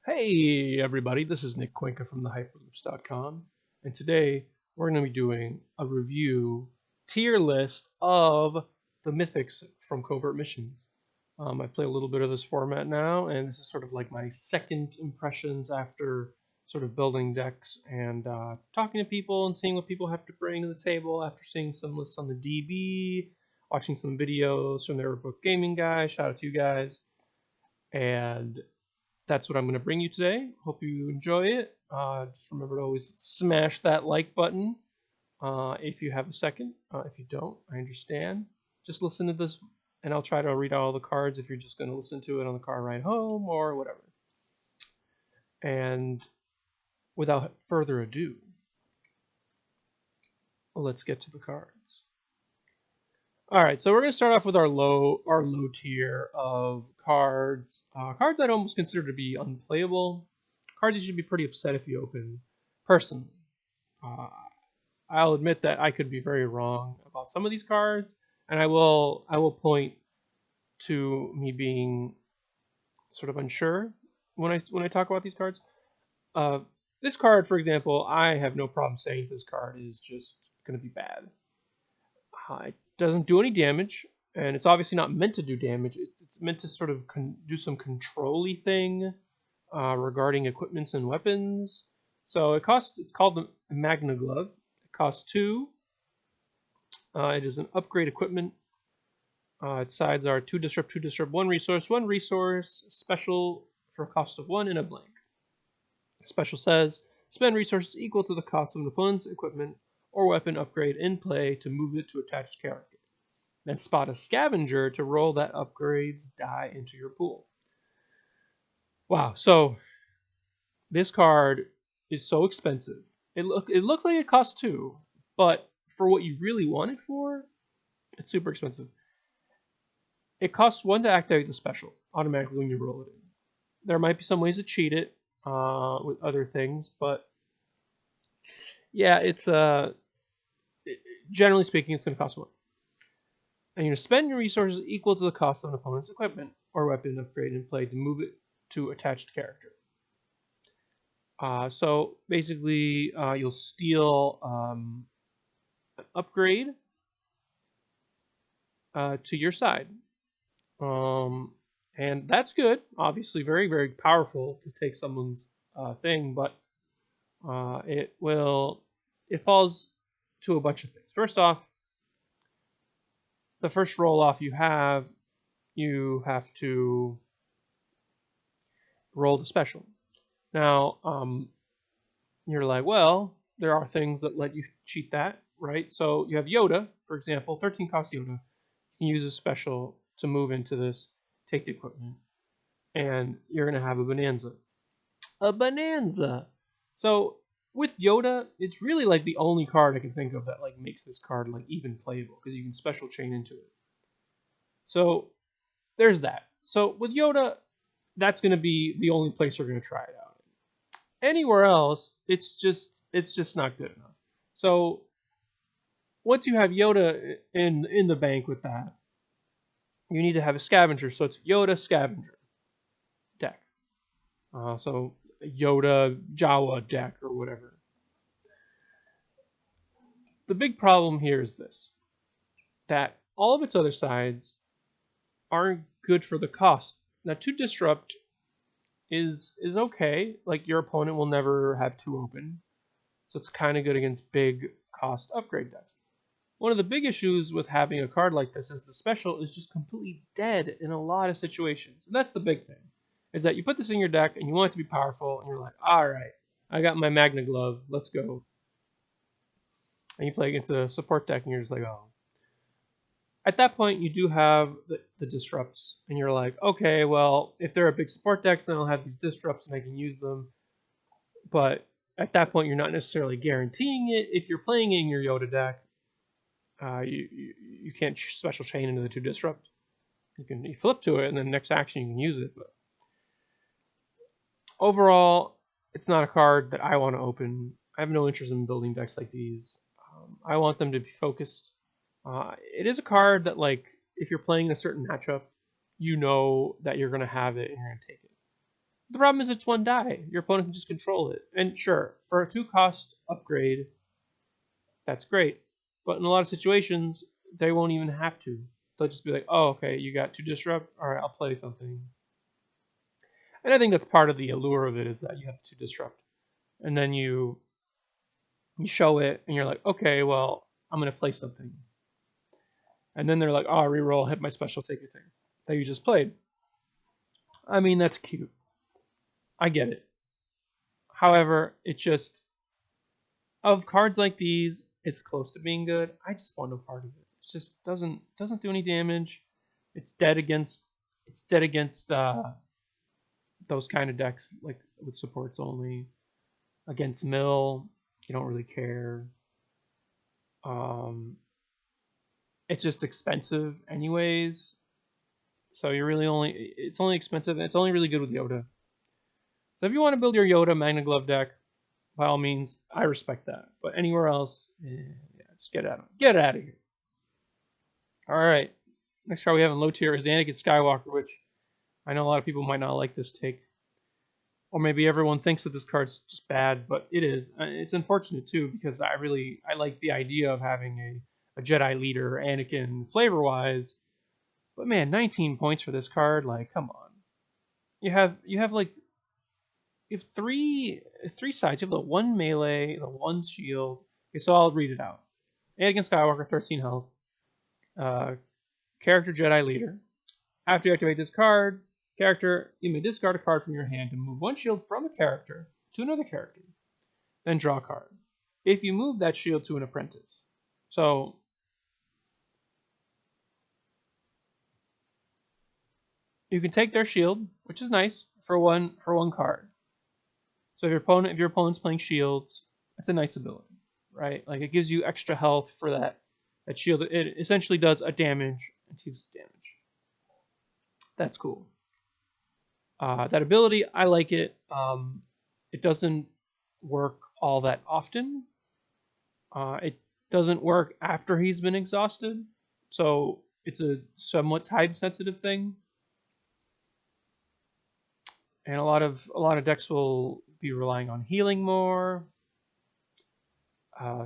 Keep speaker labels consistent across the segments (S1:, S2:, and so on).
S1: Hey everybody, this is NJCuenca from thehyperloops.com, and today we're going to be doing a review tier list of the mythics from Covert missions. I play a little bit of this format now, and this is sort of like my second impressions after sort of building decks and talking to people and seeing what people have to bring to the table after seeing some lists on the DB, watching some videos from their book gaming guys. Shout out to you guys. And that's what I'm going to bring you today. Hope you enjoy it. Just remember to always smash that like button if you have a second. If you don't, I understand. Just listen to this, and I'll try to read all the cards if you're just going to listen to it on the car ride home or whatever. And without further ado, let's get to the cards. All right, so we're going to start off with our low tier of cards. Cards I'd almost consider to be unplayable. Cards you should be pretty upset if you open. Personally, I'll admit that I could be very wrong about some of these cards, and I will point to me being sort of unsure when I talk about these cards. This card, for example, I have no problem saying this card is just going to be bad. It doesn't do any damage, and it's obviously not meant to do damage. It's meant to sort of do some control-y thing regarding equipments and weapons. So it's called the Magna Glove. It costs 2. It is an upgrade equipment. Its sides are 2 disrupt, 2 disrupt, 1 resource, special for a cost of 1 and a blank. Special says, spend resources equal to the cost of an opponent's equipment or weapon upgrade in play to move it to attached character. Then spot a scavenger to roll that upgrade's die into your pool. Wow, so this card is so expensive. It looks like it costs 2, but for what you really want it for, it's super expensive. It costs 1 to activate the special automatically when you roll it in. There might be some ways to cheat it with other things, but yeah, it's generally speaking, it's going to cost 1. And you're going to spend your resources equal to the cost of an opponent's equipment or weapon upgrade in play to move it to attached character. So basically, you'll steal an upgrade to your side. And that's good. Obviously, very, very powerful to take someone's thing, but it falls to a bunch of things. First off, the first roll off you have to roll the special. Now, you're like, well, there are things that let you cheat that, right? So you have Yoda, for example, 13 cost Yoda. You can use a special to move into this, take the equipment, and you're going to have a bonanza. A bonanza! So with Yoda, it's really like the only card I can think of that like makes this card like even playable because you can special chain into it. So there's that. So with Yoda, that's going to be the only place we're going to try it out. Anywhere else, it's just not good enough. So once you have Yoda in the bank with that, you need to have a scavenger. So it's Yoda scavenger deck. So Yoda Jawa deck or whatever. The big problem here is this, that all of its other sides aren't good for the cost. Now 2 disrupt is okay, like your opponent will never have 2 open, so it's kind of good against big cost upgrade decks. One of the big issues with having a card like this is the special is just completely dead in a lot of situations, and that's the big thing. Is that you put this in your deck and you want it to be powerful, and you're like, alright, I got my Magna Glove, let's go. And you play against a support deck and you're just like, oh. At that point, you do have the disrupts, and you're like, okay, well, if there are big support decks, then I'll have these disrupts and I can use them. But at that point, you're not necessarily guaranteeing it. If you're playing in your Yoda deck, you can't special chain into the 2 disrupt. You flip to it, and then next action you can use it, but overall, it's not a card that I want to open. I have no interest in building decks like these. I want them to be focused. It is a card that, like, if you're playing in a certain matchup, you know that you're going to have it and you're going to take it. The problem is it's 1 die. Your opponent can just control it. And sure, for a 2-cost upgrade, that's great. But in a lot of situations, they won't even have to. They'll just be like, oh, okay, you got 2 disrupt? Alright, I'll play something. And I think that's part of the allure of it, is that you have 2 disrupt. And then you show it, and you're like, okay, well, I'm going to play something. And then they're like, oh, reroll, hit my special, take your thing that you just played. I mean, that's cute. I get it. However, it's just, of cards like these, it's close to being good. I just want no part of it. It just doesn't do any damage. It's dead against those kind of decks, like with supports only. Against mill, you don't really care. It's just expensive anyways. So it's only expensive, and it's only really good with Yoda. So if you want to build your Yoda Magna Glove deck, by all means, I respect that. But anywhere else, yeah, just get out of here. All right, next card we have in low tier is the Anakin Skywalker, which I know a lot of people might not like this take, or maybe everyone thinks that this card's just bad, but it is. It's unfortunate too, because I like the idea of having a Jedi leader, Anakin, flavor-wise. But man, 19 points for this card, like, come on. You have three sides. You have the 1 melee, the 1 shield. Okay, so I'll read it out. Anakin Skywalker, 13 health. Character Jedi leader. After you activate this card, character, you may discard a card from your hand and move 1 shield from a character to another character. Then draw a card. If you move that shield to an apprentice. So you can take their shield, which is nice, for one card. So if your opponent's playing shields, it's a nice ability, right? Like, it gives you extra health for that shield. It essentially does a damage and takes damage. That's cool. That ability, I like it. It doesn't work all that often. It doesn't work after he's been exhausted, so it's a somewhat time-sensitive thing. And a lot of decks will be relying on healing more.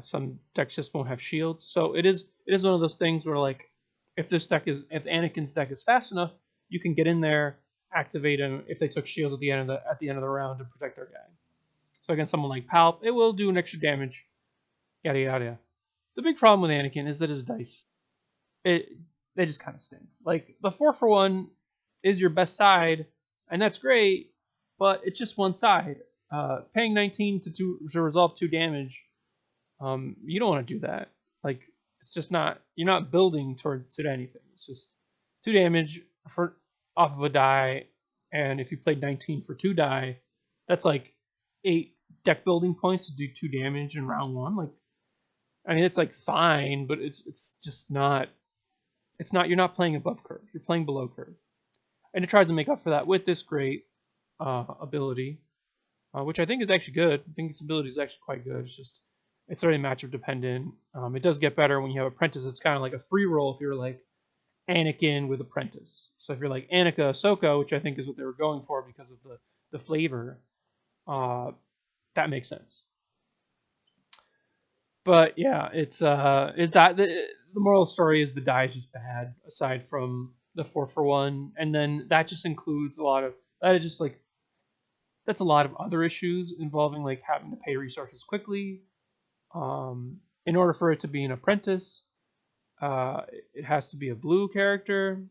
S1: Some decks just won't have shields, so it is one of those things where, like, if Anakin's deck is fast enough, you can get in there, activate him if they took shields at the end of the round to protect their guy. So against someone like Palp, it will do an extra damage. Yada yada yada. The big problem with Anakin is that his dice, they just kind of stink. Like, the 4-for-1 is your best side, and that's great, but it's just one side. Paying 19 to resolve 2 damage, you don't want to do that. Like, it's just not, you're not building towards anything. It's just 2 damage off of a die, and if you played 19 for 2 die, that's like 8 deck building points to do 2 damage in round 1. Like, I mean, it's like fine, but it's just not. It's not. You're not playing above curve. You're playing below curve, and it tries to make up for that with this great ability, which I think is actually good. I think its ability is actually quite good. It's already matchup dependent. It does get better when you have apprentice. It's kind of like a free roll if you're like Anakin with apprentice. So if you're like Anakin Ahsoka, which I think is what they were going for because of the flavor, that makes sense. But yeah, it's that the moral of the story is the die is just bad, aside from the 4-for-1, and then that just includes that's a lot of other issues involving, like, having to pay resources quickly. In order for it to be an apprentice, it has to be a blue character,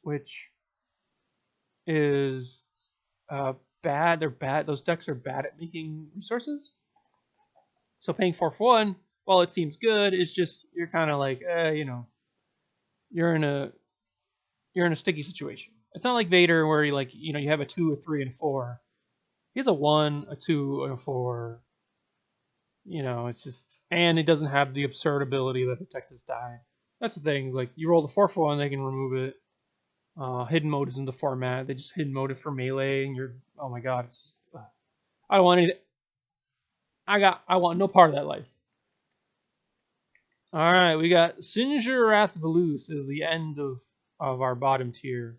S1: which is bad. They're bad. Those decks are bad at making resources. So paying 4-for-1, while it seems good, is just, you're kind of like, you're in a sticky situation. It's not like Vader where you have a 2, a 3, and a 4. He has a 1, a 2, and a 4. It's just, and it doesn't have the absurd ability that protects its die. That's the thing. Like, you roll the 4-for-1, they can remove it. Hidden mode is in the format. They just hidden mode it for melee, and oh my god, it's just, I don't want any. I want no part of that life. All right, we got Sinjir Wrath Velus is the end of our bottom tier.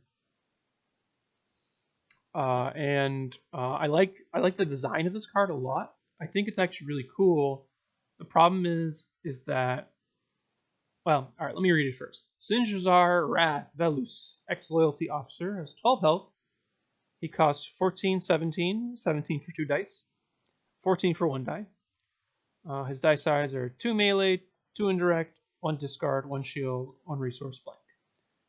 S1: I like the design of this card a lot. I think it's actually really cool. The problem is that, well, all right, let me read it first. Sinjazar Wrath Velus, ex-loyalty officer, has 12 health. He costs 14, 17, 17 for 2 dice, 14 for 1 die. His die size are 2 melee, 2 indirect, 1 discard, 1 shield, 1 resource blank.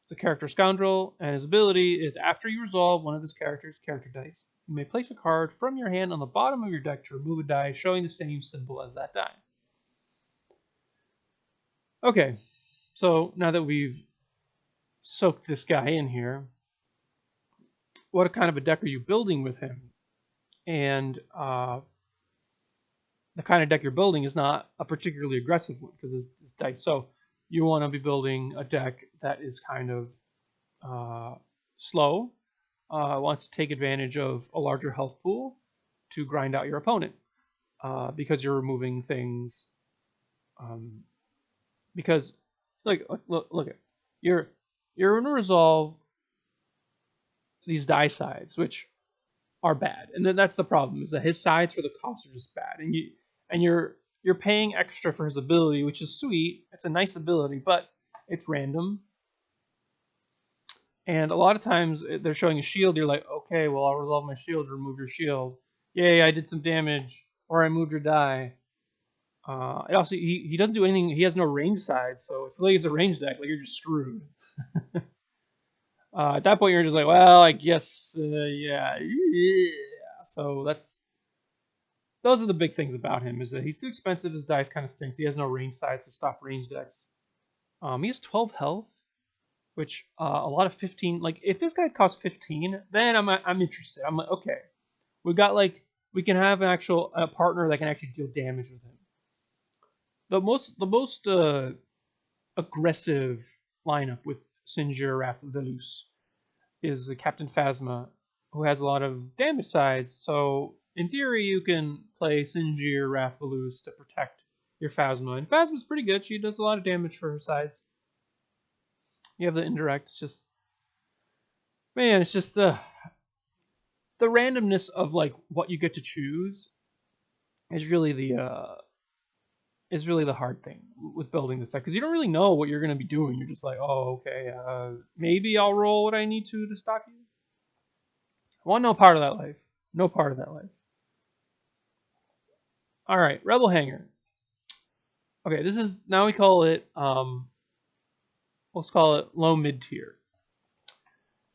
S1: The character Scoundrel, and his ability is after you resolve one of this character's character dice, you may place a card from your hand on the bottom of your deck to remove a die showing the same symbol as that die. Okay, so now that we've soaked this guy in here, what kind of a deck are you building with him? And the kind of deck you're building is not a particularly aggressive one because it's dice. So you want to be building a deck that is kind of slow, wants to take advantage of a larger health pool to grind out your opponent because you're removing things. Because look at you're going to resolve these die sides, which are bad, and then that's the problem is that his sides for the cost are just bad, and you're paying extra for his ability, which is sweet. It's a nice ability, but it's random. And a lot of times they're showing a shield. You're like, okay, well, I'll resolve my shield to remove your shield. Yay, I did some damage, or I moved your die. It also, he doesn't do anything. He has no range side, so if it's a range deck, like you're just screwed. At that point, you're just like, well, I guess, yeah. So those are the big things about him, is that he's too expensive. His dice kind of stinks. He has no range sides to stop range decks. He has 12 health, which a lot of 15. Like if this guy costs 15, then I'm interested. I'm like, okay, we can have an actual partner that can actually deal damage with him. The most aggressive lineup with Sinjir Wrath Velus is the Captain Phasma, who has a lot of damage sides. So in theory, you can play Sinjir Wrath Velus to protect your Phasma, and Phasma's pretty good. She does a lot of damage for her sides. You have the indirect. It's just, man, it's just the randomness of like what you get to choose is really the hard thing with building this deck, because you don't really know what you're going to be doing. You're just like, oh, okay, maybe I'll roll what I need to stop you. I want no part of that life. No part of that life. All right, Rebel Hangar. Okay, this is, now we call it, let's call it low mid tier.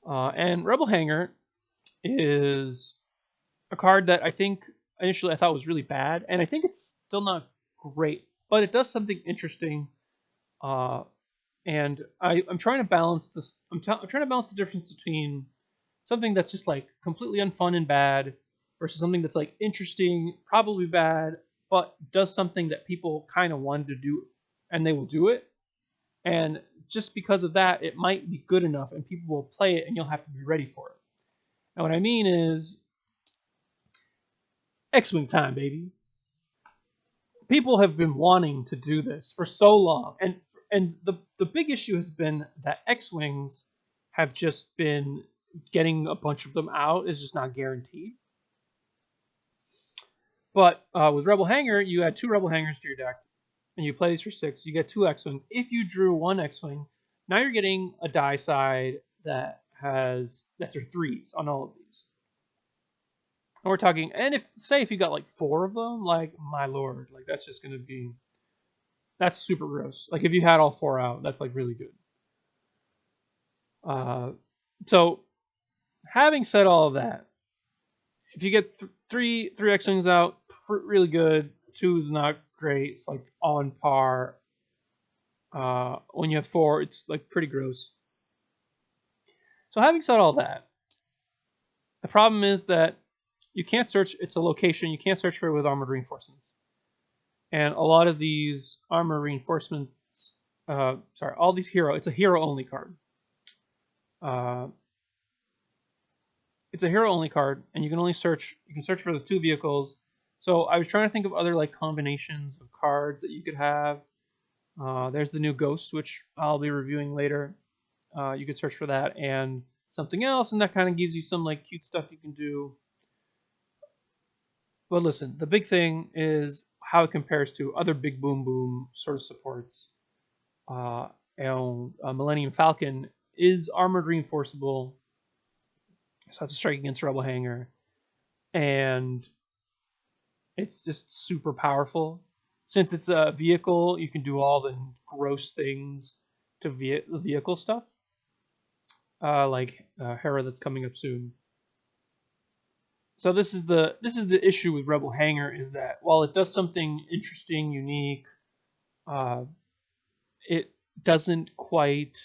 S1: And Rebel Hangar is a card that I think initially I thought was really bad, and I think it's still not great, but it does something interesting. And I'm trying to balance this. I'm trying to balance the difference between something that's just like completely unfun and bad versus something that's like interesting, probably bad, but does something that people kind of wanted to do, and they will do it. And just because of that, it might be good enough, and people will play it, and you'll have to be ready for it. And what I mean is X-Wing time, baby. People have been wanting to do this for so long, and the big issue has been that X-Wings have just been getting a bunch of them out is just not guaranteed. But with Rebel Hangar, you add 2 Rebel Hangars to your deck, and you play these for 6. You get 2 X-Wings. If you drew 1 X-Wing, now you're getting a die side that's 3s on all of these. And we're talking, and if you got like 4 of them, like, my lord, like that's just gonna be, that's super gross. Like if you had all 4 out, that's like really good. So having said all of that, if you get 3 X-Wings out, really good. 2 is not great. It's like on par. When you have 4, it's like pretty gross. So having said all that, the problem is that you can't search. It's a location. You can't search for it with armored reinforcements. And a lot of these armor reinforcements, all these it's a hero only card. It's a hero only card, and you can only search. You can search for the 2 vehicles. So I was trying to think of other like combinations of cards that you could have. There's the new Ghost, which I'll be reviewing later. You could search for that, and something else, and that kind of gives you some like cute stuff you can do. But listen, the big thing is how it compares to other big boom boom sort of supports. Millennium Falcon is armored reinforceable, so that's a strike against Rebel Hangar, and it's just super powerful. Since it's a vehicle, you can do all the gross things to vehicle stuff, like Hera that's coming up soon. So this is the issue with Rebel Hangar, is that while it does something interesting, unique, it doesn't quite.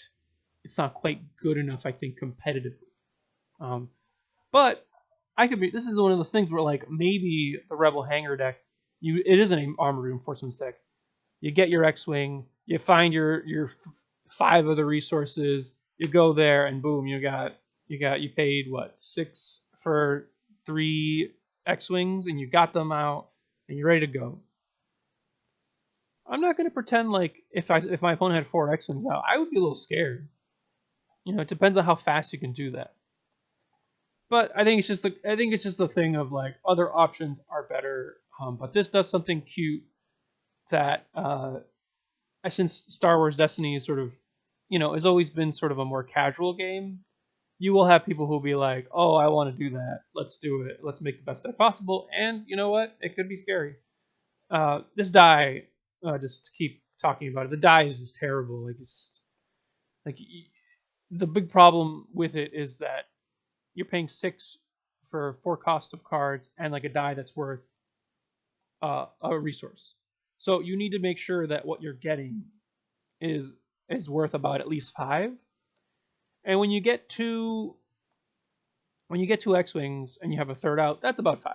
S1: It's not quite good enough, I think, competitively. But I could be. This is one of those things where like maybe the Rebel Hangar deck, it is an armor reinforcements deck. You get your X-wing, you find your 5 other resources, you go there, and boom, you paid what, 6 for 3 X-wings, and you got them out, and you're ready to go. I'm not gonna pretend like if my opponent had 4 X-wings out, I would be a little scared. You know, it depends on how fast you can do that. But I think it's just the thing of like other options are better. But this does something cute that since Star Wars Destiny is sort of, has always been sort of a more casual game. You will have people who will be like, oh, I want to do that. Let's do it. Let's make the best deck possible. And you know what? It could be scary. This die, just to keep talking about it, the die is just terrible. The big problem with it is that you're paying 6 for 4 cost of cards and like a die that's worth a resource. So you need to make sure that what you're getting is worth about at least 5. And when you get two X-wings and you have a third out, that's about 5.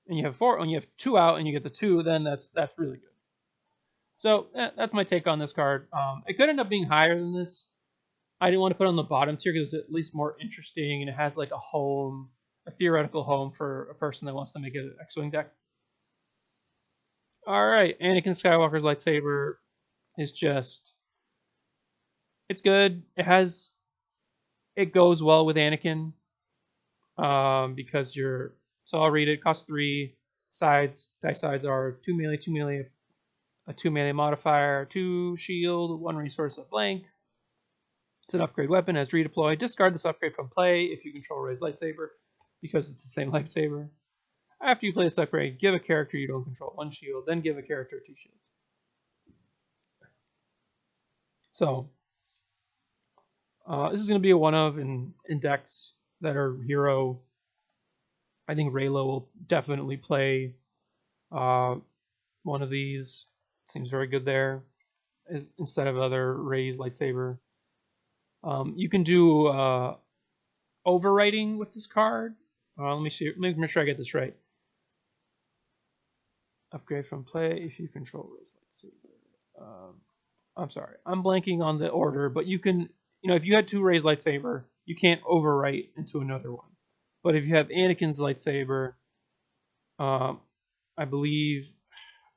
S1: And you have 4, when you have 2 out and you get the 2, then that's really good. So that's my take on this card. It could end up being higher than this. I didn't want to put it on the bottom tier because it's at least more interesting and it has like a theoretical home for a person that wants to make an X-wing deck. All right, Anakin Skywalker's lightsaber is just, it's good. It goes well with Anakin, because so I'll read it. Costs 3 sides. Die sides are 2 melee, 2 melee, a 2 melee modifier, 2 shield, 1 resource of blank. It's an upgrade weapon, has redeploy. Discard this upgrade from play if you control Rey's lightsaber, because it's the same lightsaber. After you play this upgrade, give a character you don't control 1 shield, then give a character 2 shields. So this is going to be a one-of in decks that are hero. I think Reylo will definitely play one of these. Seems very good there, instead of other Rey's lightsaber. You can do overwriting with this card. Let me make sure I get this right. Upgrade from play if you control Rey's lightsaber. I'm sorry, I'm blanking on the order, but you can, if you had 2 Rey's lightsaber, you can't overwrite into another one. But if you have Anakin's lightsaber, I believe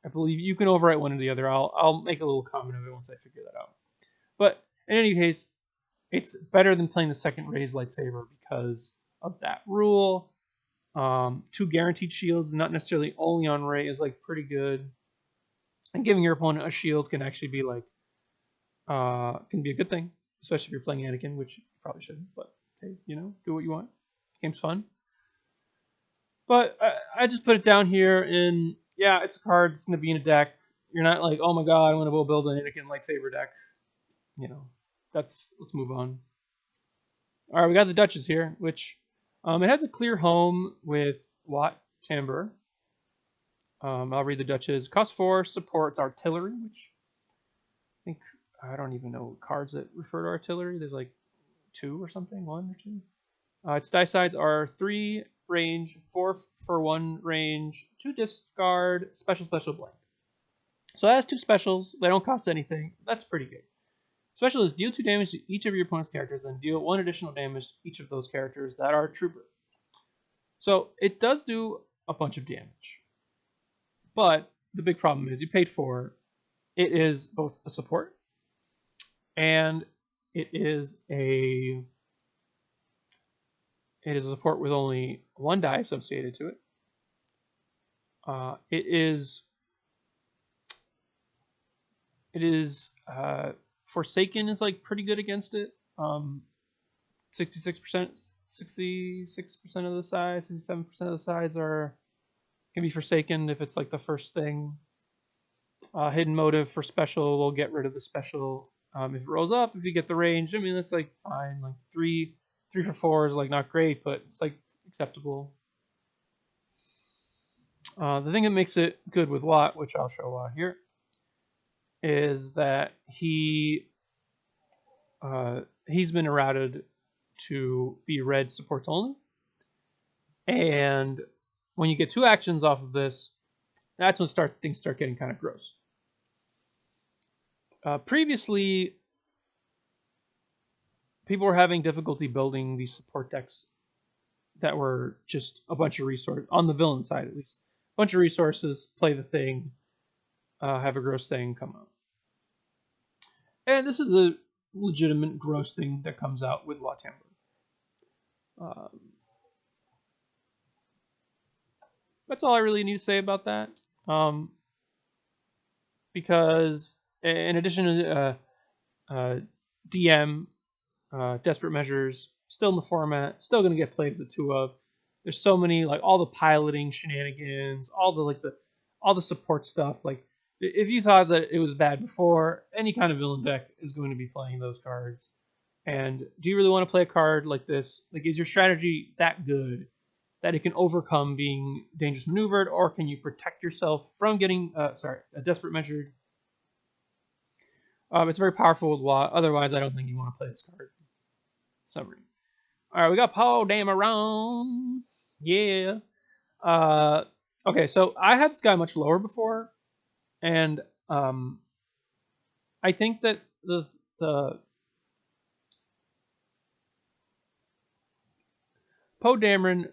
S1: you can overwrite one or the other. I'll make a little comment of it once I figure that out. But in any case, it's better than playing the second Rey's lightsaber because of that rule. 2 guaranteed shields, not necessarily only on Rey, is like pretty good. And giving your opponent a shield can actually be like can be a good thing, especially if you're playing Anakin, which you probably shouldn't. But hey, do what you want. Game's fun. But I just put it down here, and yeah, it's a card that's going to be in a deck. You're not like, oh my god, I want to go build an Anakin lightsaber deck. Let's move on. All right, we got the Dutchess here, which it has a clear home with Watt Timbre. I'll read the Dutchess. Cost 4, supports artillery, which I don't even know cards that refer to artillery. There's like 2 or something, 1 or 2. Its die sides are 3 range, 4 for 1 range, 2 discard, special blank. So it has 2 specials. They don't cost anything. That's pretty good. Special is deal 2 damage to each of your opponent's characters, and deal 1 additional damage to each of those characters that are trooper. So it does do a bunch of damage. But the big problem is you paid 4. It is both a support and it is a It is a support with only 1 die associated to it. It is Forsaken is like pretty good against it. 66% of the sides, 67% of the sides can be Forsaken if it's like the first thing. Hidden Motive for special will get rid of the special if it rolls up. If you get the range, I mean that's like fine. Like 3 for 4 is like not great, but it's like acceptable. The thing that makes it good with Watt, which I'll show here, is that he's been errated to be red supports only, and when you get 2 actions off of this, that's when things start getting kind of gross. Previously, people were having difficulty building these support decks that were just a bunch of resources, on the villain side at least. A bunch of resources, play the thing, have a gross thing come out. And this is a legitimate gross thing that comes out with Watamber. That's all I really need to say about that. Because in addition to DM, Desperate Measures, still in the format, still going to get played as a 2 of. There's so many, like all the piloting shenanigans, all the support stuff. Like if you thought that it was bad before, any kind of villain deck is going to be playing those cards. And do you really want to play a card like this? Like, is your strategy that good that it can overcome being dangerous maneuvered, or can you protect yourself from getting a Desperate Measure? It's very powerful with Watt. Otherwise, I don't think you want to play this card. Summary. All right, we got Poe Dameron. Yeah. Okay, so I had this guy much lower before, and I think that the Poe Dameron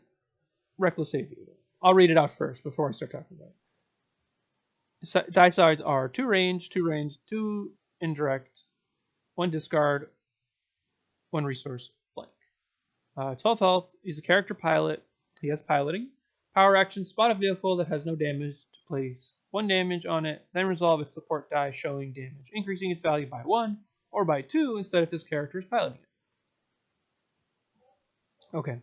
S1: Reckless Aviator. I'll read it out first before I start talking about it. Die sides are 2 range, 2 indirect, 1 discard, 1 resource, blank. 12 health. He's a character pilot. He has piloting. Power action, spot a vehicle that has no damage to place 1 damage on it, then resolve its support die showing damage, increasing its value by 1 or by 2 instead if this character is piloting it. Okay.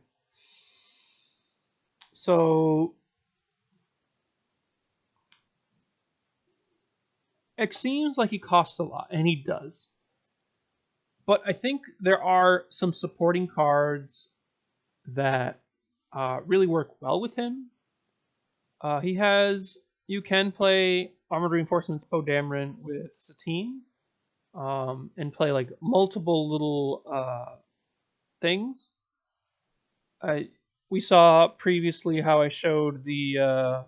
S1: So it seems like he costs a lot, and he does. But I think there are some supporting cards that really work well with him. You can play Armored Reinforcements Poe Dameron with Satine, and play like multiple little things. We saw previously how I showed the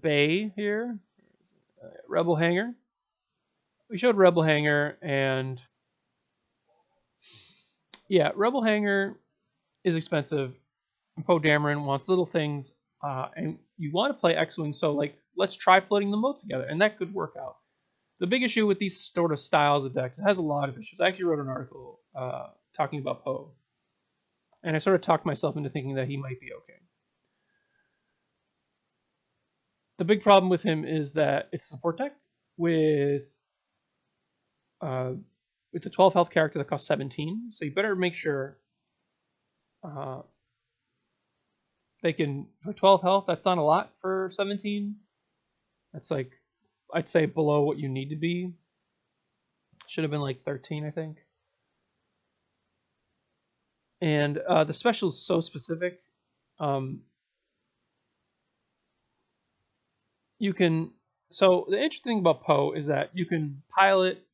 S1: bay here, Rebel Hangar. We showed Rebel Hangar, and yeah, Rebel Hangar is expensive. Poe Dameron wants little things, and you want to play X-Wing, so like let's try putting them both together, and that could work out. The big issue with these sort of styles of decks, it has a lot of issues. I actually wrote an article talking about Poe, and I sort of talked myself into thinking that he might be okay. The big problem with him is that it's a support deck with a 12 health character that costs 17, so you better make sure they can, for 12 health, that's not a lot for 17. That's like, I'd say below what you need to be. Should have been like 13, I think. And the special is so specific. So the interesting thing about Poe is that you can pilot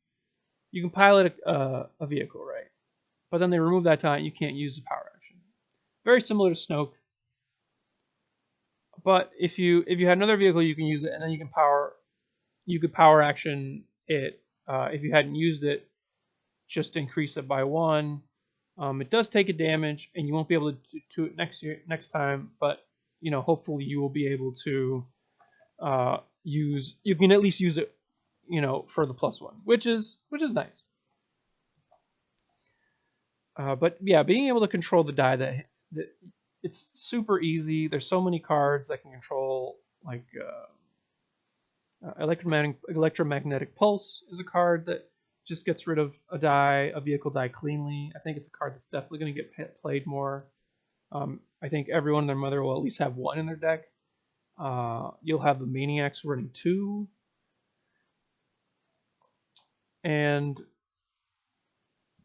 S1: a vehicle, right? But then they remove that die and you can't use the power action. Very similar to Snoke. But if you had another vehicle, you can use it, and then you could power action it. If you hadn't used it, just increase it by 1. It does take a damage, and you won't be able to do it next time. But hopefully you will be able to you can at least use it, for the +1, which is nice. But yeah, being able to control the die that it's super easy. There's so many cards that can control like electromagnetic pulse is a card that just gets rid of a vehicle die cleanly. I think it's a card that's definitely going to get played more. I think everyone and their mother will at least have one in their deck. You'll have the Maniacs running 2.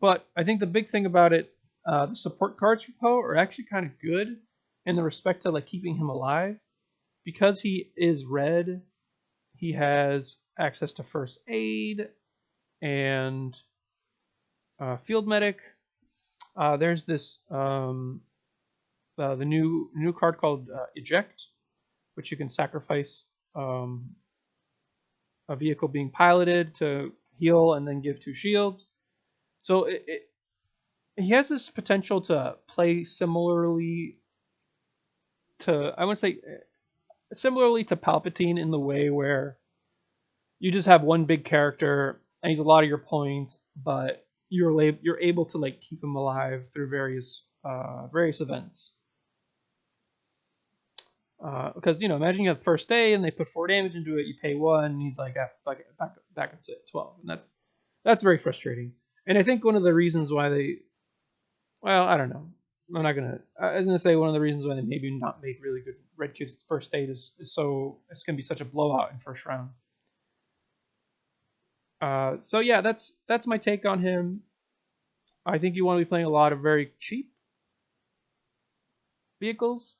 S1: But I think the big thing about it, the support cards for Poe are actually kind of good in the respect to like keeping him alive. Because he is red, he has access to first aid and field medic. There's this the new card called eject, which you can sacrifice a vehicle being piloted to heal and then give 2 shields. So he has this potential to play similarly to, I would say, similarly to Palpatine in the way where you just have one big character and he's a lot of your points, but you're able to like keep him alive through various events. Because imagine you have first day and they put 4 damage into it, you pay 1, and he's like back up to 12, and that's very frustrating. And I think one of the reasons why I don't know. I was gonna say one of the reasons why they maybe not make really good red kids first aid is so it's gonna be such a blowout in first round. So yeah, that's my take on him. I think you want to be playing a lot of very cheap vehicles,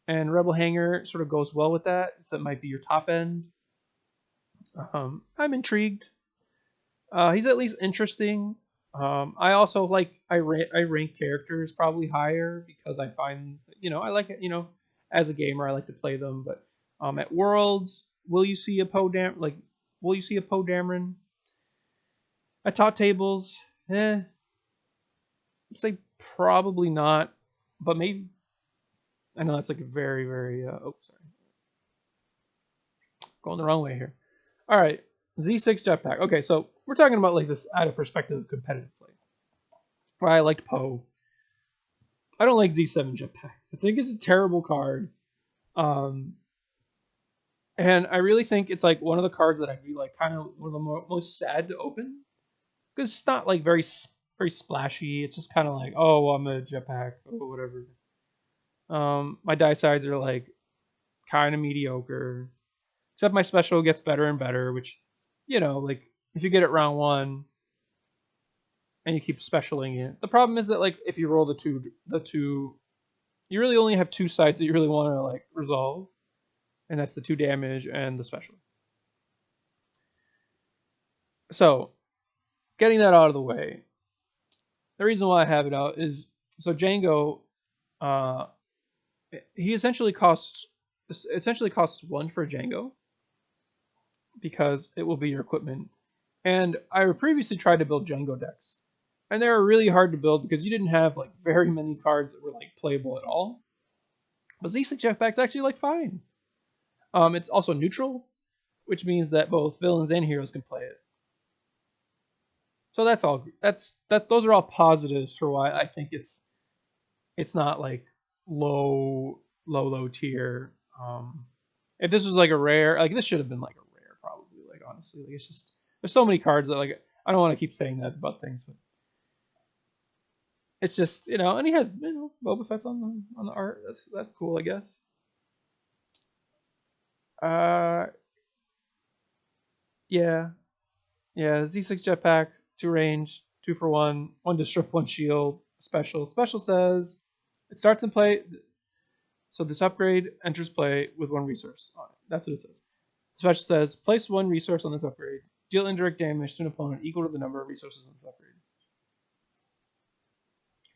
S1: and Rebel Hangar sort of goes well with that. So it might be your top end. I'm intrigued. He's at least interesting. I also I rank characters probably higher because I find I like it. As a gamer I like to play them. But at Worlds, will you see a Poe Dameron? At top tables, I'd say probably not, but maybe. I know that's like a very very sorry, going the wrong way here. All right, Z6 Jetpack. Okay, so we're talking about like this out of perspective of competitive play. Where I liked Poe. I don't like Z7 Jetpack. I think it's a terrible card. And I really think it's like one of the cards that I'd be like kind of one of the most sad to open. Because it's not like very splashy. It's just kind of like, oh, I'm a Jetpack, or whatever. My die sides are like kind of mediocre. Except my special gets better and better, which, like if you get it round 1 and you keep specialing it. The problem is that like if you roll the two, you really only have 2 sides that you really want to like resolve, and that's the 2 damage and the special. So, getting that out of the way, the reason why I have it out is so Django, he essentially costs 1 for Django because it will be your equipment. And I previously tried to build Django decks, and they were really hard to build because you didn't have like very many cards that were like playable at all. But Z6 Jetpack's actually like fine. It's also neutral, which means that both villains and heroes can play it. So those are all positives for why I think it's not like low tier. If this was like a rare, like this should have been like a rare probably. Like honestly, like it's just there's so many cards that like I don't want to keep saying that about things, but it's just and he has Boba Fett's on the art. That's cool, I guess. Yeah, Z6 Jetpack, 2 range, 2 for 1, 1 disrupt, 1 shield. Special says it starts in play. So this upgrade enters play with 1 resource on it. That's what it says. Special says place 1 resource on this upgrade. Deal indirect damage to an opponent equal to the number of resources on this upgrade.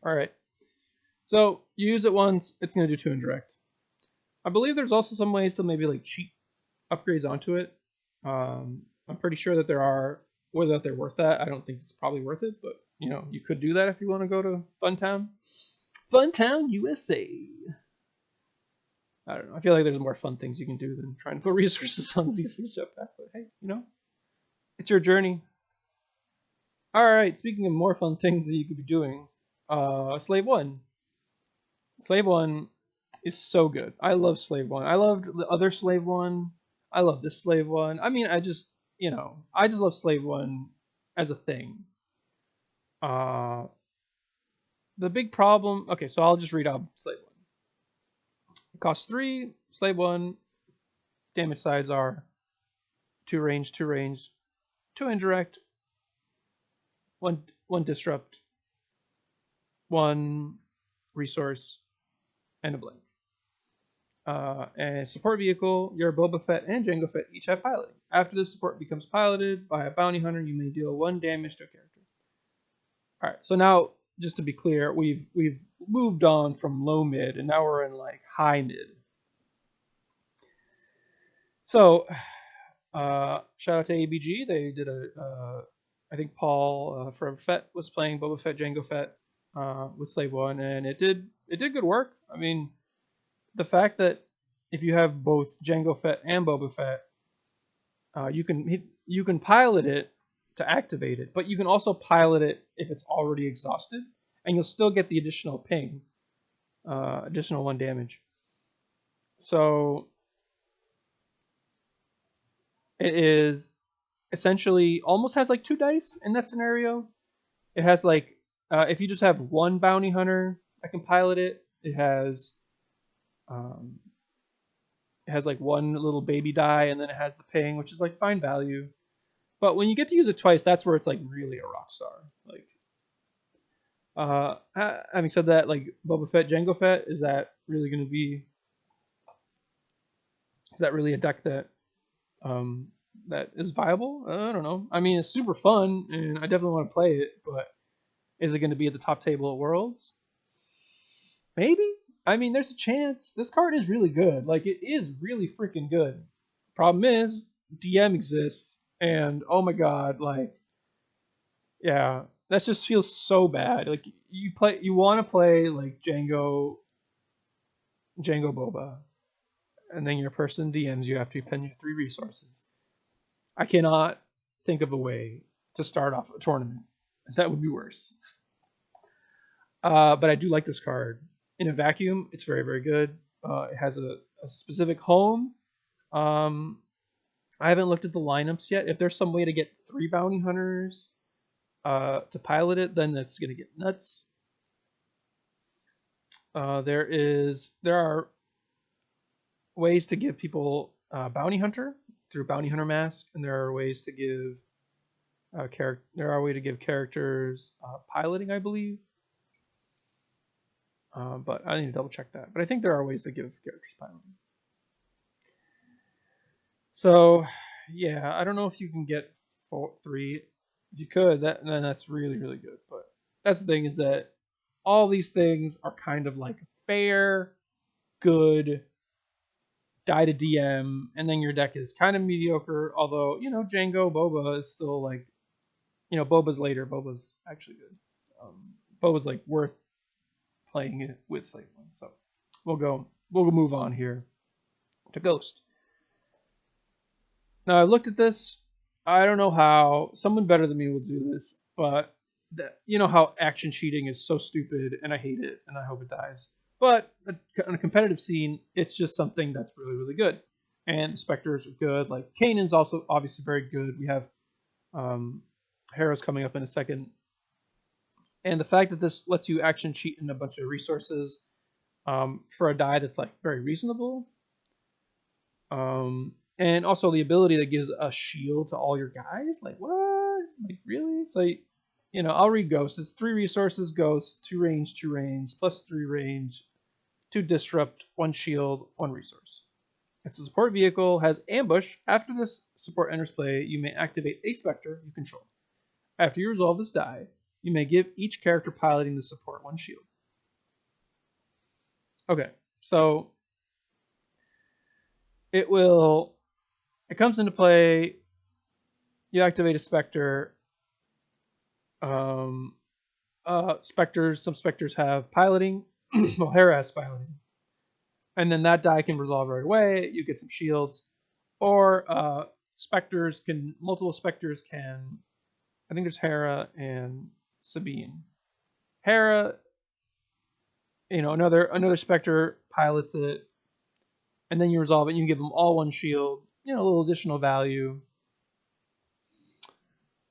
S1: Alright. So you use it once, it's going to do 2 indirect. I believe there's also some ways to maybe like cheat upgrades onto it. I'm pretty sure that there are. Whether they're worth that, I don't think it's probably worth it, but you could do that if you want to go to Funtown, USA. I don't know. I feel like there's more fun things you can do than trying to put resources on Z6 Jetpack. But hey, it's your journey. All right. Speaking of more fun things that you could be doing, Slave One. Slave One is so good. I love Slave One. I loved the other Slave One. I love this Slave One. I mean, I just love Slave One as a thing. Uh, the big problem. Okay, so I'll just read out Slave One. It costs 3. Slave One. Damage sides are 2 range, 2 range, 2 indirect, 1 disrupt, 1 resource, and a blink. And support vehicle, your Boba Fett and Jango Fett each have piloting. After the support becomes piloted by a bounty hunter, you may deal 1 damage to a character. All right, so now just to be clear, we've moved on from low mid, and now we're in like high mid. So shout out to ABG. They did I think Paul Forever Fett was playing Boba Fett, Jango Fett with Slave One, and it did good work. I mean, the fact that if you have both Jango Fett and Boba Fett, you can pilot it to activate it, but you can also pilot it if it's already exhausted, and you'll still get the additional ping, additional 1 damage. So it is essentially almost has like 2 dice in that scenario. It has like if you just have 1 bounty hunter that can pilot it, it has like 1 little baby die, and then it has the ping, which is like fine value. But when you get to use it twice, that's where it's like really a rock star. Like, having said that, like Boba Fett, Jango Fett, is that really going to be? Is that really a deck that that is viable? I don't know. I mean, it's super fun, and I definitely want to play it, but is it going to be at the top table at Worlds? Maybe. I mean, there's a chance. This card is really good. Like, it is really freaking good. Problem is, DM exists, and oh my god, like, yeah, that just feels so bad. Like, you want to play like Jango Boba, and then your person DMs you after you pen your 3 resources. I cannot think of a way to start off a tournament that would be worse. But I do like this card. In a vacuum, it's very, very good. It has a specific home. I haven't looked at the lineups yet. If there's some way to get 3 bounty hunters to pilot it, then that's going to get nuts. There are ways to give people bounty hunter through bounty hunter mask, and there are ways to give characters piloting, I believe. But I need to double check that. But I think there are ways to give characters piloting. So yeah, I don't know if you can get 3. If you could, then that's really, really good. But that's the thing, is that all these things are kind of like fair, good, die to DM, and then your deck is kind of mediocre. Although, Jango Boba is still like, Boba's later. Boba's actually good. Boba's like worth playing it with Slave One. So we'll move on here to Ghost. Now I looked at this. I don't know how someone better than me will do this, but how action cheating is so stupid, and I hate it, and I hope it dies. But on a competitive scene, it's just something that's really, really good. And the Spectres are good. Like, Kanan's also obviously very good. We have Hera's coming up in a second. And the fact that this lets you action cheat in a bunch of resources for a die that's like very reasonable. And also the ability that gives a shield to all your guys. Like, what? Like, really? So, I'll read Ghost. It's 3 resources, Ghost, 2 range, plus 3 range, 2 disrupt, 1 shield, 1 resource. It's a support vehicle, has ambush. After this support enters play, you may activate a Spectre you control. After you resolve this die, you may give each character piloting the support 1 shield. Okay, so it comes into play. You activate a Spectre. Some Spectres have piloting. Well, Hera has piloting. And then that die can resolve right away. You get some shields. Or multiple Spectres can I think there's Hera and Sabine. Hera, another Spectre pilots it, and then you resolve it. And you give them all one shield. A little additional value.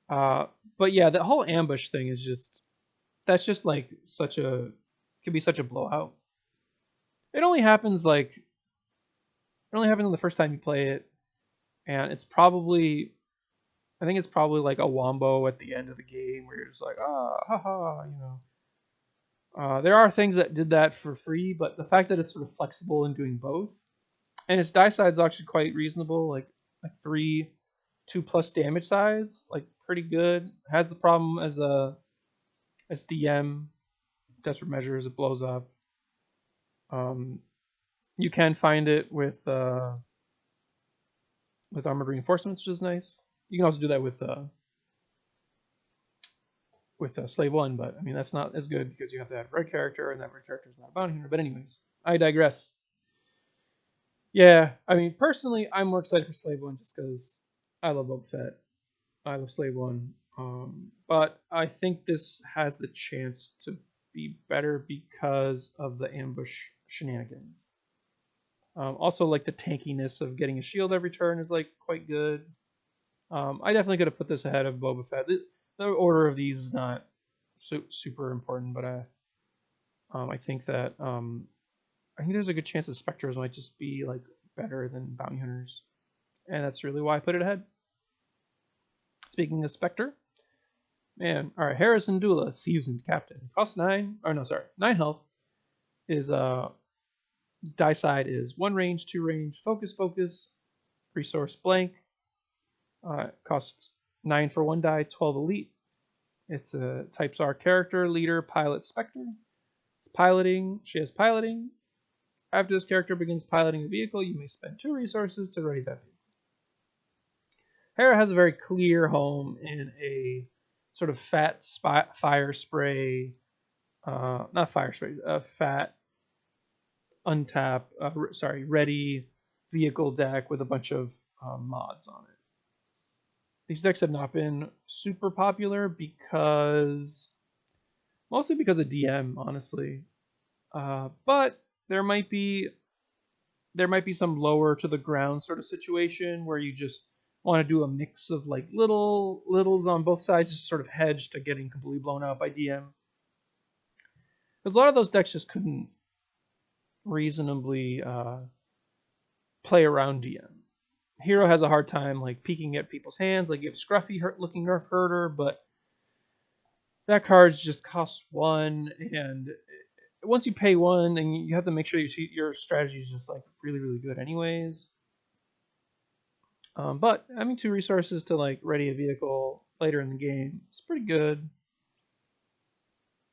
S1: But yeah, the whole ambush thing is that's just like could be such a blowout. It only happens on the first time you play it, and I think it's probably like a wombo at the end of the game where you're just like, haha, There are things that did that for free, but the fact that it's sort of flexible in doing both, and its die size is actually quite reasonable, like 2+ damage size, like pretty good. Has the problem as DM, desperate measures, it blows up. You can find it with armored reinforcements, which is nice. You can also do that with Slave 1, but I mean that's not as good because you have to have a red character, and that red character is not a bounty hunter. But anyways, I digress. Yeah, I mean personally, I'm more excited for Slave 1 just because I love Boba Fett. I love Slave 1. But I think this has the chance to be better because of the ambush shenanigans. Also, like the tankiness of getting a shield every turn is like quite good. I definitely could have put this ahead of Boba Fett. The order of these is not super important, but I think that I think there's a good chance that Spectres might just be like better than bounty hunters, and that's really why I put it ahead. Speaking of Spectre, man, all right, Harrison Dula, seasoned captain, costs 9 health. Is die side is 1 range, 2 range, focus, resource blank. Costs 9 for 1 die, 12 elite. It's a types R character, leader, pilot, Spectre. It's piloting. She has piloting. After this character begins piloting a vehicle, you may spend 2 resources to ready that vehicle. Hera has a very clear home in a sort of fat fire spray, not fire spray, fat untap, ready vehicle deck with a bunch of mods on it. These decks have not been super popular mostly because of DM, honestly. But there might be some lower to the ground sort of situation where you just want to do a mix of like littles on both sides, just sort of hedge to getting completely blown out by DM. Because a lot of those decks just couldn't reasonably play around DM. Hero has a hard time like peeking at people's hands. Like you have Scruffy looking Nerf Herder, but that card just costs 1, and once you pay 1, then you have to make sure your strategy is just like really, really good anyways. But having 2 resources to like ready a vehicle later in the game is pretty good.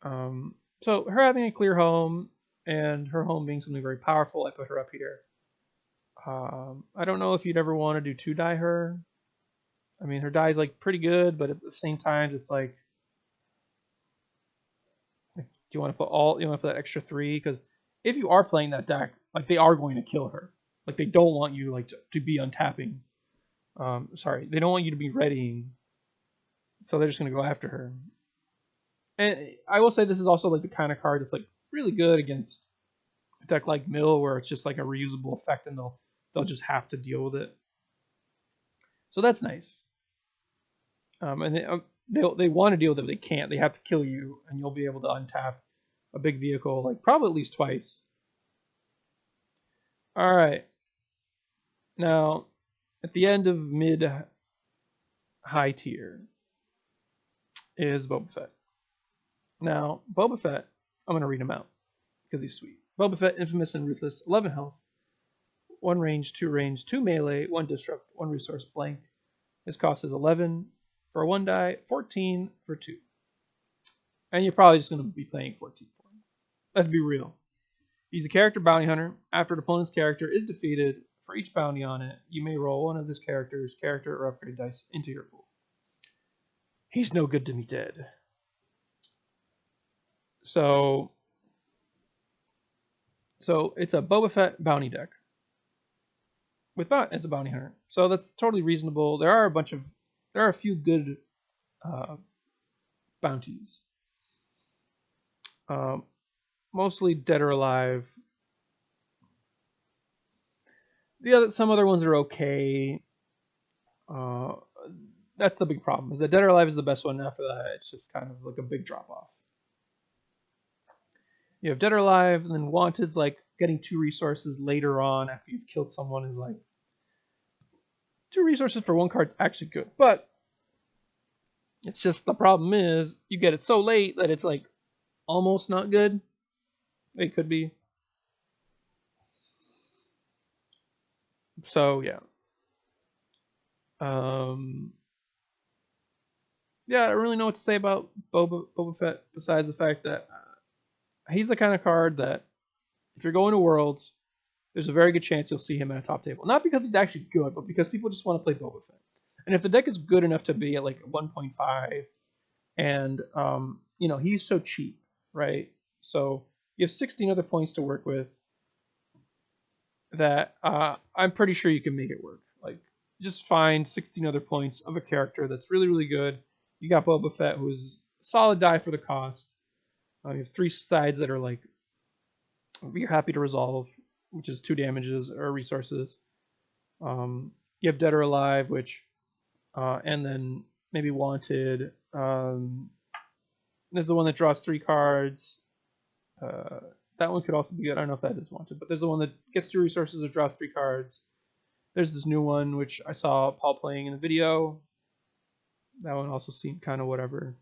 S1: So her having a clear home and her home being something very powerful, I put her up here. I don't know if you'd ever want to do 2 die her. I mean, her die is like pretty good, but at the same time, it's like, do you want to put that extra 3? Because if you are playing that deck, like they are going to kill her. Like they don't want you like to be untapping. They don't want you to be readying, so they're just gonna go after her. And I will say this is also like the kind of card that's like really good against a deck like Mill, where it's just like a reusable effect, and they'll just have to deal with it. So that's nice. And they want to deal with it, but they can't. They have to kill you, and you'll be able to untap a big vehicle, like probably at least twice. All right. Now, at the end of mid-high tier is Boba Fett. Now, Boba Fett, I'm going to read him out because he's sweet. Boba Fett, infamous and ruthless, 11 health, 1 range, 2 range, 2 melee, 1 disrupt, 1 resource blank. His cost is 11 for 1 die, 14 for 2. And you're probably just going to be playing 14 for him. Let's be real. He's a character bounty hunter. After an opponent's character is defeated, for each bounty on it, you may roll one of this character's character or upgrade dice into your pool. He's no good to me dead. So it's a Boba Fett bounty deck as a bounty hunter. So that's totally reasonable. There are a few good bounties. Mostly dead or alive. Some other ones are okay. That's the big problem. Is that dead or alive is the best one. After that, it's just kind of like a big drop off. You have dead or alive, and then wanted's like getting 2 resources later on after you've killed someone is like 2 resources for 1 card's actually good, but it's just the problem is you get it so late that it's like almost not good. It could be. So yeah. Yeah, I don't really know what to say about Boba Fett besides the fact that he's the kind of card that if you're going to Worlds, there's a very good chance you'll see him at a top table. Not because he's actually good, but because people just want to play Boba Fett. And if the deck is good enough to be at like 1.5, and you know, he's so cheap, right? So you have 16 other points to work with that I'm pretty sure you can make it work. Like, just find 16 other points of a character that's really, really good. You got Boba Fett, who's a solid die for the cost. You have 3 sides that are like you're happy to resolve, which is 2 damages or resources. You have Dead or Alive, which and then maybe Wanted. There's the one that draws 3 cards. That one could also be good. I don't know if that is Wanted, but there's the one that gets 2 resources or draws 3 cards. There's this new one, which I saw Paul playing in the video. That one also seemed kind of whatever.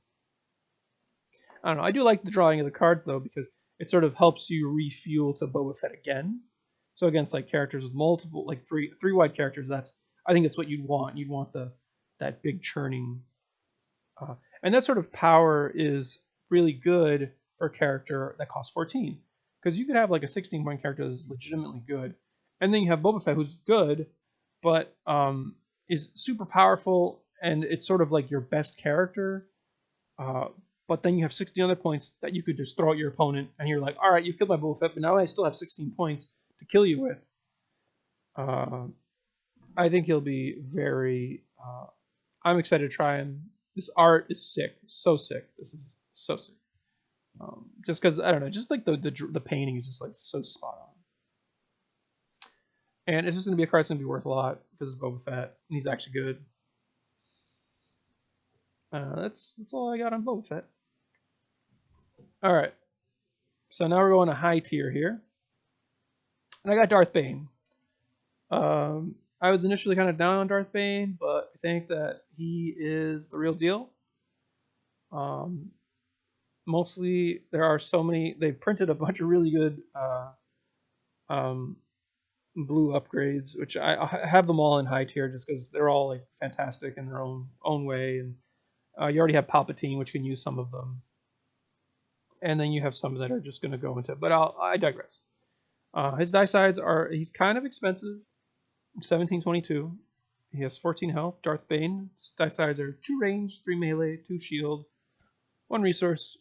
S1: I don't know. I do like the drawing of the cards, though, because it sort of helps you refuel to Boba Fett again. So against like characters with multiple, like three wide characters, I think that's what you'd want. You'd want that big churning, and that sort of power is really good for a character that costs 14, because you could have like a 16-point character that's legitimately good, and then you have Boba Fett who's good, but is super powerful, and it's sort of like your best character. But then you have 16 other points that you could just throw at your opponent, and you're like, all right, you've killed my Boba Fett, but now I still have 16 points to kill you with. I think he'll be very. I'm excited to try him. This art is sick, so sick. This is so sick. Just because I don't know, just like the painting is just like so spot on, and it's just gonna be a card that's gonna be worth a lot because it's Boba Fett and he's actually good. That's all I got on Boba Fett. All right, so now we're going to high tier here, and I got Darth Bane. I was initially kind of down on Darth Bane, but I think that he is the real deal. Mostly, there are so many. They've printed a bunch of really good blue upgrades, which I have them all in high tier just because they're all like fantastic in their own way. And you already have Palpatine, which can use some of them, and then you have some that are just going to go into. But I digress. His die sides he's kind of expensive. 1722. He has 14 health. Darth Bane. His die sides are 2 range, 3 melee, 2 shield, 1 resource,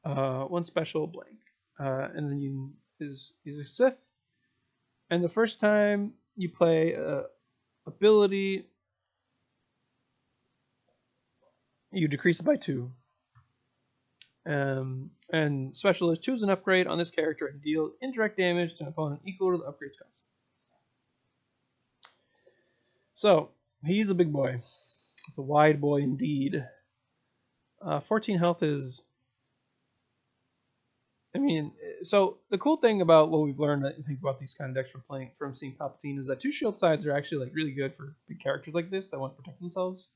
S1: 1 special blank. And then he's a Sith. And the first time you play ability, you decrease it by 2. And special is choose an upgrade on this character and deal indirect damage to an opponent equal to the upgrade's cost. So, he's a big boy. It's a wide boy indeed. 14 health is... I mean, so the cool thing about what we've learned, I think, about these kind of decks from seeing Palpatine is that 2 shield sides are actually like really good for big characters like this that want to protect themselves.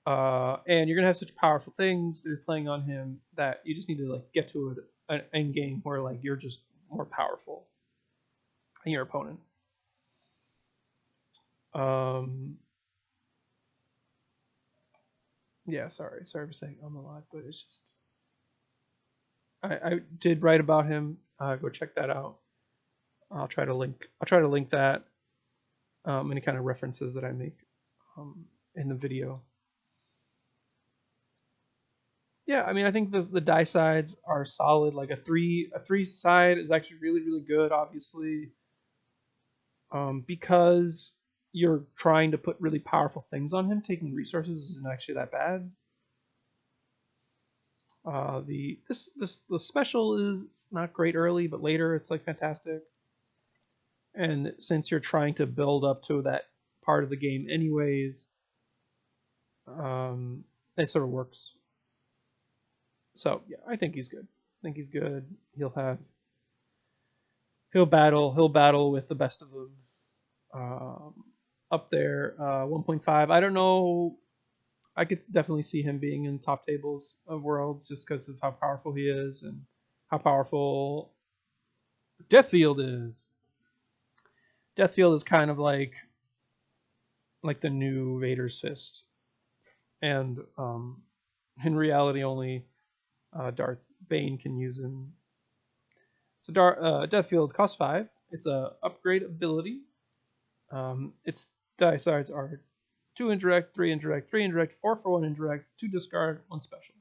S1: And you're going to have such powerful things that you're playing on him that you just need to like get to an end game where like you're just more powerful than your opponent. Yeah, sorry for saying I'm a lot, but it's just I did write about him. Go check that out. I'll try to link that. Any kind of references that I make in the video. Yeah, I mean, I think the die sides are solid. Like a 3 side is actually really, really good, obviously. Because you're trying to put really powerful things on him, taking resources isn't actually that bad. The special is not great early, but later it's like fantastic. And since you're trying to build up to that part of the game anyways, it sort of works. So yeah, I think he's good. I think he's good. He'll battle with the best of them. Up there, 1.5. I don't know. I could definitely see him being in top tables of worlds just because of how powerful he is and how powerful Deathfield is. Deathfield is kind of like the new Vader's fist, and in reality, only Darth Bane can use him. So Deathfield costs 5. It's a upgrade ability. Its die sides are 2 indirect, 3 indirect, 3 indirect, 4 for 1 indirect, 2 discard, 1 special.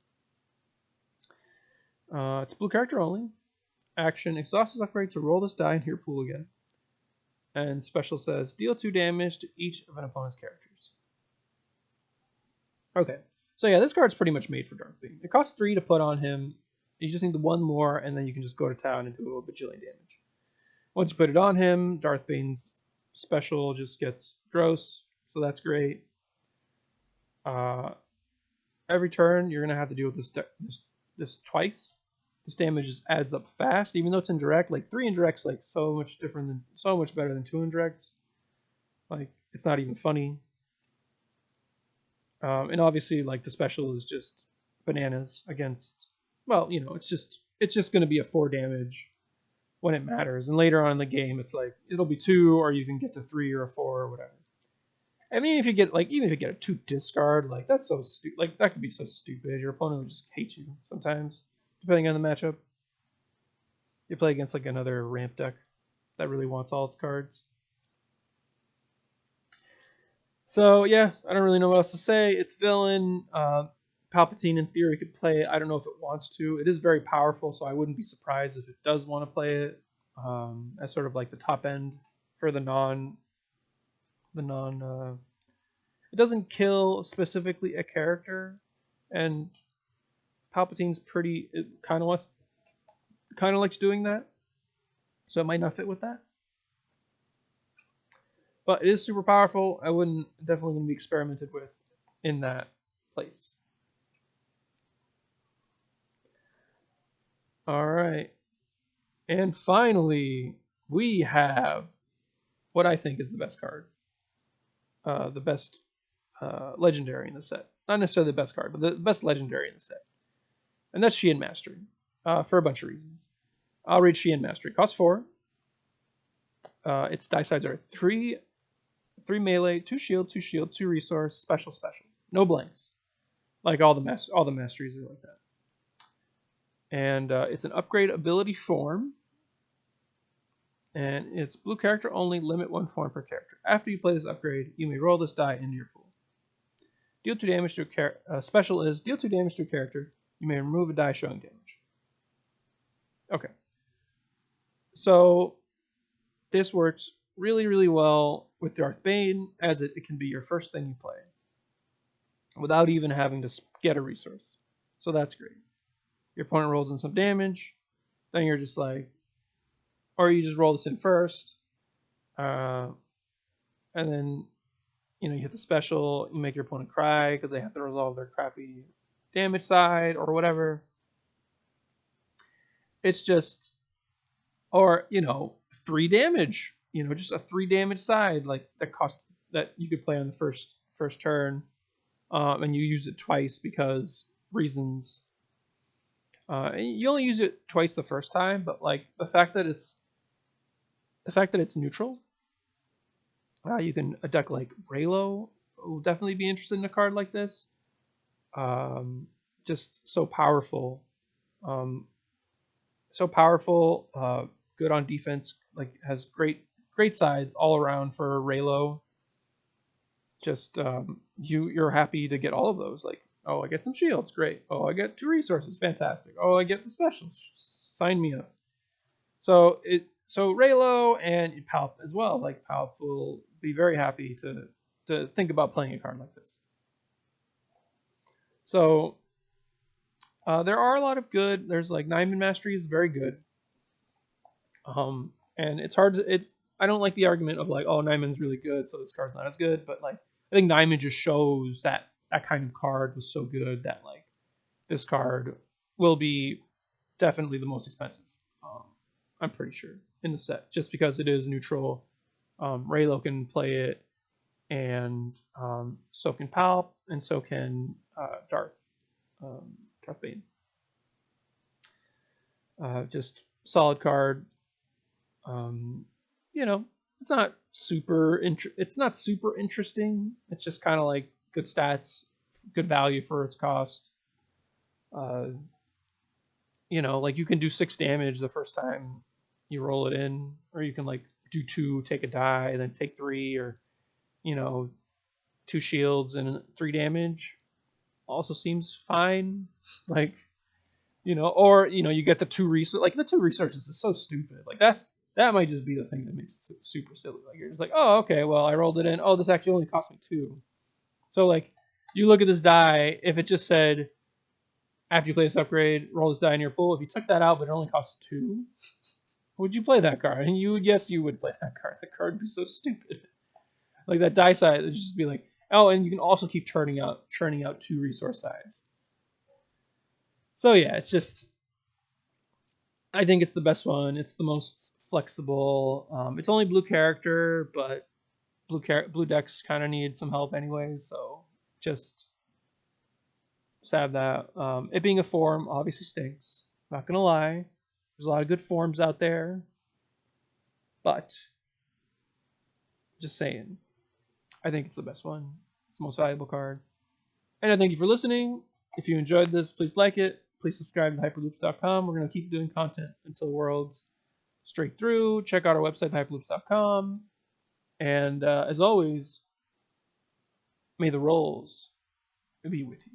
S1: It's blue character only. Action: exhaust this upgrade to roll this die into your pool again. And special says deal 2 damage to each of an opponent's characters. Okay, so yeah, this card's pretty much made for Darth Bane. It costs 3 to put on him. You just need the 1 more, and then you can just go to town and do a bajillion damage. Once you put it on him, Darth Bane's special just gets gross, so that's great. Every turn, you're gonna have to deal with this twice. This damage just adds up fast, even though it's indirect. Like 3 indirects, like so much better than 2 indirects. Like it's not even funny. And obviously, like the special is just bananas against. Well, you know, it's just gonna be a 4 damage when it matters, and later on in the game, it's like it'll be 2, or you can get to 3 or a 4 or whatever. I mean, even if you get a 2 discard, like that's so stupid. Like that could be so stupid. Your opponent would just hate you sometimes, depending on the matchup. You play against like another ramp deck that really wants all its cards. So yeah, I don't really know what else to say. It's villain. Palpatine in theory could play it. I don't know if it wants to. It is very powerful, so I wouldn't be surprised if it does want to play it as sort of like the top end for the non. It doesn't kill specifically a character, and Palpatine's it kind of likes doing that, so it might not fit with that. But it is super powerful. I wouldn't definitely going to be experimented with in that place. All right, and finally we have what I think is the best card, the best legendary in the set. Not necessarily the best card, but the best legendary in the set, and that's Xian Mastery, for a bunch of reasons. I'll read Xian Mastery. Costs 4. Its die sides are 3 melee, 2 shield, 2 resource, special. No blanks. Like all the masteries are like that. And it's an upgrade ability form. And it's blue character only, limit 1 form per character. After you play this upgrade, you may roll this die into your pool. Deal 2 damage to a character. Special is deal 2 damage to a character. You may remove a die showing damage. Okay. So this works really, really well with Darth Bane, as it can be your first thing you play without even having to get a resource. So that's great. Your opponent rolls in some damage, then you're just like, or you just roll this in first, and then you hit the special, you make your opponent cry because they have to resolve their crappy damage side or whatever. It's just, or 3 damage, just a 3 damage side like that you could play on the first turn, and you use it twice because reasons. You only use it twice the first time, but like the fact that it's neutral. You can a deck like Reylo will definitely be interested in a card like this. Just so powerful. Good on defense. Like has great sides all around for Reylo. Just you're happy to get all of those. Like, oh, I get some shields, great. Oh, I get 2 resources, fantastic. Oh, I get the specials, sign me up. So Reylo and Palp as well. Like Palp will be very happy to think about playing a card like this. So there are a lot of good. There's like Nyman Mastery is very good. And it's hard to I don't like the argument of like, oh, Nyman's really good, so this card's not as good. But like, I think Nyman just shows that that kind of card was so good that like this card will be definitely the most expensive. I'm pretty sure in the set, just because it is neutral. Raylo can play it, and so can Palp, and so can Darth Bane. Just solid card. You know, it's not super interesting. It's just kind of like good stats, good value for its cost. You know, like you can do 6 damage the first time you roll it in, or you can like do 2, take a die, then take 3, or you know, 2 shields and 3 damage. Also seems fine. Like, you know, or you know, you get the 2 resources. Like the 2 resources is so stupid. Like that might just be the thing that makes it super silly. Like you're just like, oh, okay, well I rolled it in. Oh, this actually only cost me 2. So like, you look at this die. If it just said, after you play this upgrade, roll this die in your pool. If you took that out, but it only costs 2, would you play that card? And yes, you would play that card. That card would be so stupid. Like that die side would just be like, oh, and you can also keep churning out 2 resource sides. So yeah, it's just, I think it's the best one. It's the most flexible. It's only blue character, but blue decks kind of need some help anyways. So just have that. It being a form obviously stinks. Not gonna lie. There's a lot of good forms out there, but just saying, I think it's the best one. It's the most valuable card. And I thank you for listening. If you enjoyed this, please like it. Please subscribe to hyperloops.com. We're going to keep doing content until Worlds straight through. Check out our website, hyperloops.com. And as always, may the rolls be with you.